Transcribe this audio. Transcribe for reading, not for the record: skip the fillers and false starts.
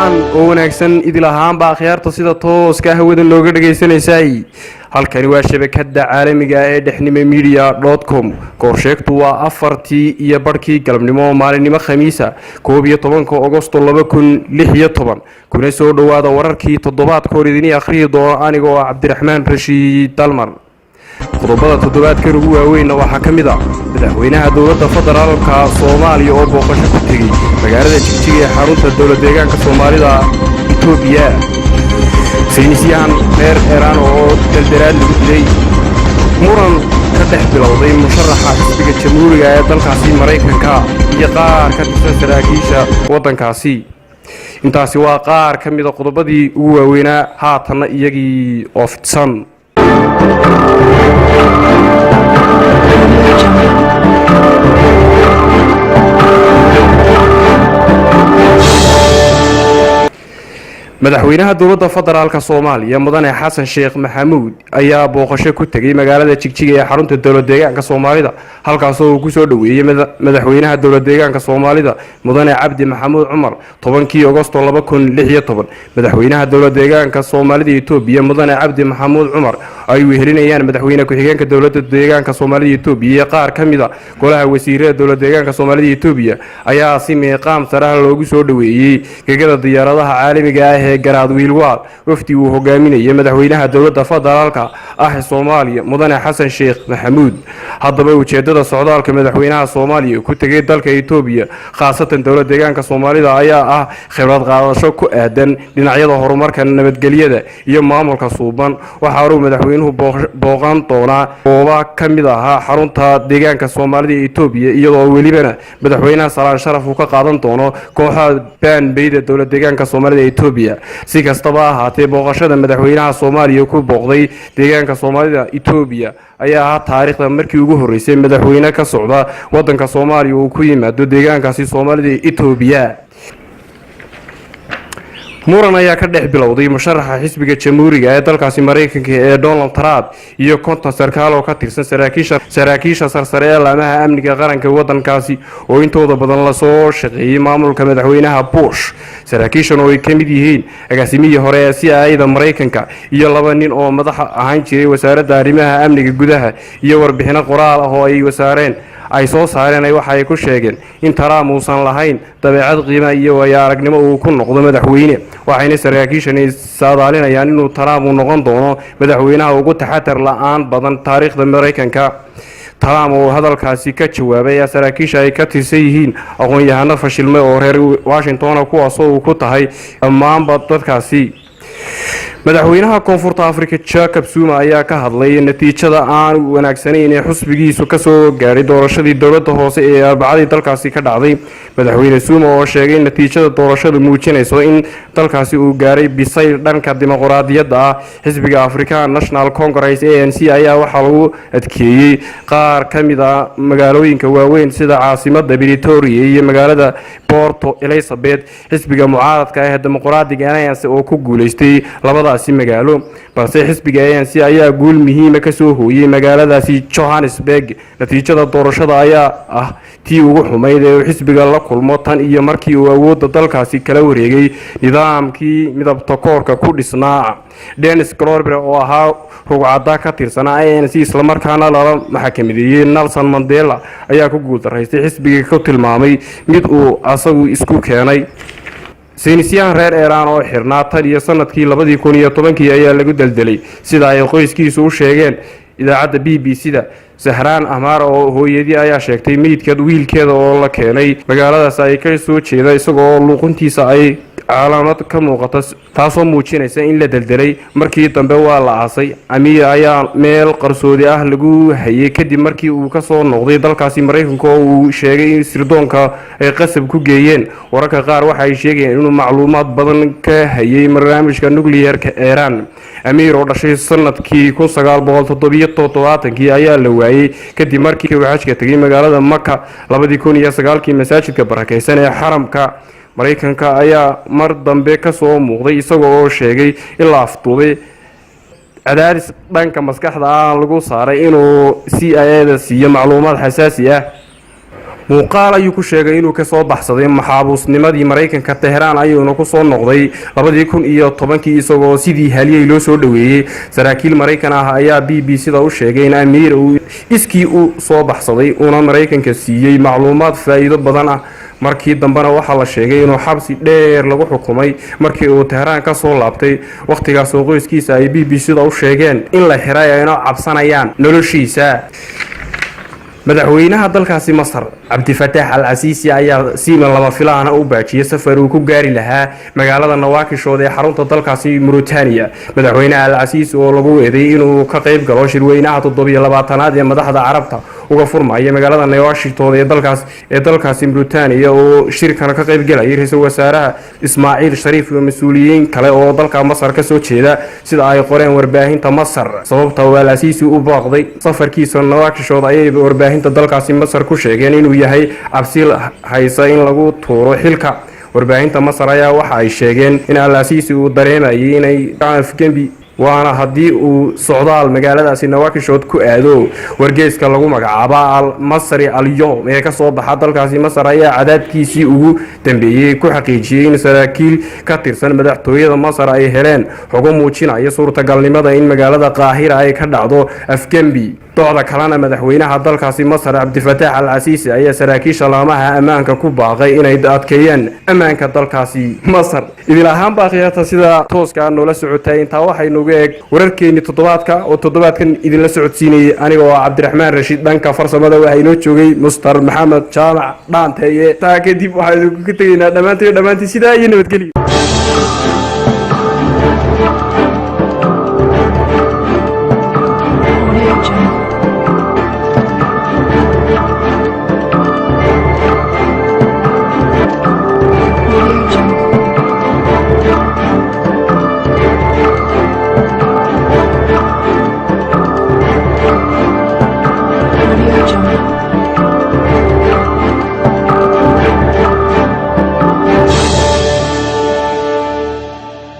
wacan oo wanaagsan idil ahaanba akhyaarta sida tooska hawada looga dhageysanaysay halkani waa shabakada caalamiga ee dhexnimemedia.com qorsheegtu waa 4tii iyo barkii galabnimo maalinimo khamiisa 11 Agosto 2016 kuna soo dhawaada wararkii toddobaadka hor idin akhriyo doona anigoo Cabdiraxmaan Rashiid Dalmar qodobada toddobaadkan ugu waaweyn waxa kamid ah madaxweynaha dawladda federaalka Soomaaliya oo booqasho ku tagay magaalada Jigjiga ee xarunta dawladda deegaanka Soomaalida Itoobiya saynisyahan reer Iran oo daldalaad lagu dilay muran ka dhex bilowday musharaxa xisbiga jamhuuriga ee dalkaasi Mareykanka iyo qaar ka tirsan saraakiisha waddankaasi intaasi waa qaar ka mid ah qodobadii ugu waaweynaa haatan iyagii oo fidsan madaxweynaha dawladda federaalka Soomaaliya mudane Xasan Sheekh Maxamuud ayaa booqasho ku tagay magaalada Jigjiga ee xarunta dawladda deegaanka Soomaalida halkaas oo uu ku soo dhaweeyay madaxweynaha dawladda deegaanka Soomaalida mudane Cabdi Maxamuud Cumar 10 Agosto 2016 madaxweynaha dawladda deegaanka Soomaalida Itoobiya mudane Cabdi Maxamuud Cumar ay wehelinayaan madaxweynaha ku-xigeenka dawladda deegaanka Soomaalida Itoobiya qaar kamid ah golaha wasiirada dawladda deegaanka Soomaalida Itoobiya ayaa si meeqaam sare loogu soo dhaweeyay gegada diyaaradaha caalamiga ah garaad wiilwaal wafdi uu hogaaminayay madaxweynaha dawladda federaalka Soomaaliya mudane Xasan Sheekh Maxamuud haddaba ujeedada socdaalka madaxweynaha Soomaaliya ku tagay dalka Itoobiya khaasatan dawladda deegaanka Soomaalida ayaa ah khibrad qaadasho ku aadan dhinacyada horumarka nabadgelyada iyo maamulka suuban waxa uu madaxweynuhu booqan doonaa goobo kamid ah xarunta deegaanka Soomaalida Itoobiya iyadoo welibana madaxweynaha salaan sharaf uu ka qaadan doono kooxda baanbayda dawladda deegaanka Soomaalida Itoobiya si kastaba ahaatee booqashada madaxweynaha Soomaaliya ku booqday deegaanka Soomaalida Itoobiya ayaa taariikhda markii ugu horeysay madaxweyne ka socda wadanka Soomaaliya uu ku yimaado deegaankaasi Soomaalida Itoobiya muran ayaa ka dhex bilowday musharaxa xisbiga jamhuuriga ee dalkaasi Mareykanka ee Donald Trump iyo konton sarkaal oo ka tirsan saraakiisha sarsare ee laamaha amniga qaranka waddankaasi oo intooda badan la soo shaqeeyay maamulka madaxweynaha Bush saraakiishan oo ay kamid yihiin agaasimihii hore ee CIA-da Mareykanka iyo laba nin oo madax ahaan jiray wasaaradda arrimaha amniga gudaha iyo warbixino qoraal ah oo ay wasaareen ay soo saareen waxa ay ku sheegeen in Trump uusan lahayn dabeecad qiimo iyo aragnimo uu ku noqdo madaxweyne waxayna saraakiishani saadaalinayaan inuu Trump uu noqon doono madaxweynaha ugu taxadar la'aan badan taariikhda Mareykanka Trump oo hadalkaasi ka jawaabay saraakiisha ay ka tirsan yihiin aqoon-yahano fashilmay oo reer Washington kuwaas oo ku tahay dhammaanba dadkaasi madaxweynaha koonfurta Afrika Jacob Zuma ayaa ka hadlay natiijada aan wanaagsaneyn ee xusbigiisu ka soo gaaray doorashadii dawladda hoose ee arbacadii dalkaasi ka dhacday madaxweyne Zuma oo sheegay natiijada doorashada muujinayso in dalkaasi uu gaaray bisayl dhanka dimuqraadiyadda ah xisbiga African National Congress ANC ayaa waxa lagu adkeeyay qaar kamid ah magaalooyinka waaweyn sida caasimadda Pretoria iyo magaalada Port Elizabeth xisbiga mucaaradka ah ee dimuqraadiga ANC oo ku guuleystay labadaasi magaalo balse xisbiga ANC ayaa guul muhiim ah ka soo hooyay magaaladaasi Johannesburg natiijada doorashada ayaa ah tii ugu xumayd ee xisbiga la kulmo tan iyo markii uu awoodda dalkaasi kala wareegay nidaamkii midabta koorka ku dhisnaa Dennis Grover oo ahaa rugcada ka tirsan ANC isla markaana la maxkamadeeyay Nelson Mandela ayaa ku guuldareystay xisbiga ku tilmaamay mid uu asagu isku keenay saynisyahan reer Iran oo xirnaa tan iyo sanadkii 2010 ayaa lagu daldalay sida ay qoyskiisu u sheegeen idaacadda BBC-da Zahran Ahmar oo hooyadii ayaa sheegtay meydka wiilkeeda oo la keenay magaaladaas ay ka soo jeeda isagoo luquntiisa ay calaamad ka muuqata taasoo muujinaysa in la daldalay markii dambe waa la aasay Amir ayaa meel qarsoodi ah lagu hayay kadib markii uu ka soo noqday dalkaasi Mareykanka oo uu sheegay in sirdoonka ay qasab ku geeyeen wararka qaar waxa ay sheegeen inuu macluumaad badan ka hayay barnaamijka nuclear-ka Iran Amir oo dhashay sanadkii 1977 ayaa la waayay kadib markii uu xajka tagay magaalada Makka 2009 masaajidka barakeysan ee xaramka Mareykanka ayaa mar dambe ka soo muuqday isagoo sheegay in la afduubay cadaadis dhanka maskaxda ah lagu saaray inuu CIA-da siiyo macluumaad xasaasi ah muuqaal ayuu ku sheegay inuu ka soo baxsaday maxaabuusnimadii Mareykanka Teheraan ayuuna ku soo noqday 2010 isagoo sidii haliyay loo soo dhaweeyay saraakiil Mareykan ah ayaa BBC-da u sheegay in amiir uu iskii u soo baxsaday una Mareykanka siiyay macluumaad faa'iido badan ah markii dambana waxa la sheegay inuu xabsi dheer lagu xukumay markii uu Teheraan ka soo laabtay waqtigaas oo qoyskiisa ay BBC-da u sheegeen in la xiray ay cabsanayaan noloshiisa madaxweynaha dalkaasi Masar Abdi Fattah al-Sisi ayaa si lama filaan ah u baajiyay safar uu ku gaari lahaa magaalada Nawakishood ee xarunta dalkaasi Mauritania madaxweynaha al-Sisi oo lagu weeday inuu ka qayb galo shirweynaha 27aad ee madaxda Carabta uga furmaya magaalada Nawakishood ee dalkaasi Mauritania oo shirkan ka qayb galay ra'iisul wasaaraha Ismaaciil Shariif iyo mas'uuliyiin kale oo dalka Masar ka soo jeeda sida ay qoreen warbaahinta Masar sababta uu al-Sisi u baaqday safarkiisa Nawakishood ayay warbaahinta dalkaasi Masar ku sheegeen inuu yahay cabsi haysa in lagu tuuro xilka warbaahinta Masar ayaa waxa ay sheegeen in al-Sisi uu dareemayay inay afgembi waana hadii uu socdaal magaaladaasi Nawakishood ku aado wargeyska lagu magacaabo al-Masri al-Yawm ee ka soo baxa dalkaasi Masar ayaa cadaadkiisii ugu dambeeyay ku xaqiijiyay in saraakiil ka tirsan madaxtooyada Masar ay heleen xugo muujinaya suurtagalnimada in magaalada Qaahira ay ka dhacdo afgembi docda kalena madaxweynaha dalkaasi Masar Abdi Fattah al-Sisi ayaa saraakiisha laamaha ammaanka ku baaqay inay adkeeyaan ammaanka dalkaasi Masar idil ahaan baaqiyada sida tooska noola socotay inta waxay noogu eeg wararkeeni toddobaadkan idin la socodsiinay aniga oo Cabdiraxmaan Rashid dhanka farsamada waxa inoo joogay Mr. Maxamed Jaamac dhaanteeye taa kadib waxaan ku tageynaa dhamaantii sida ay nabadgelyo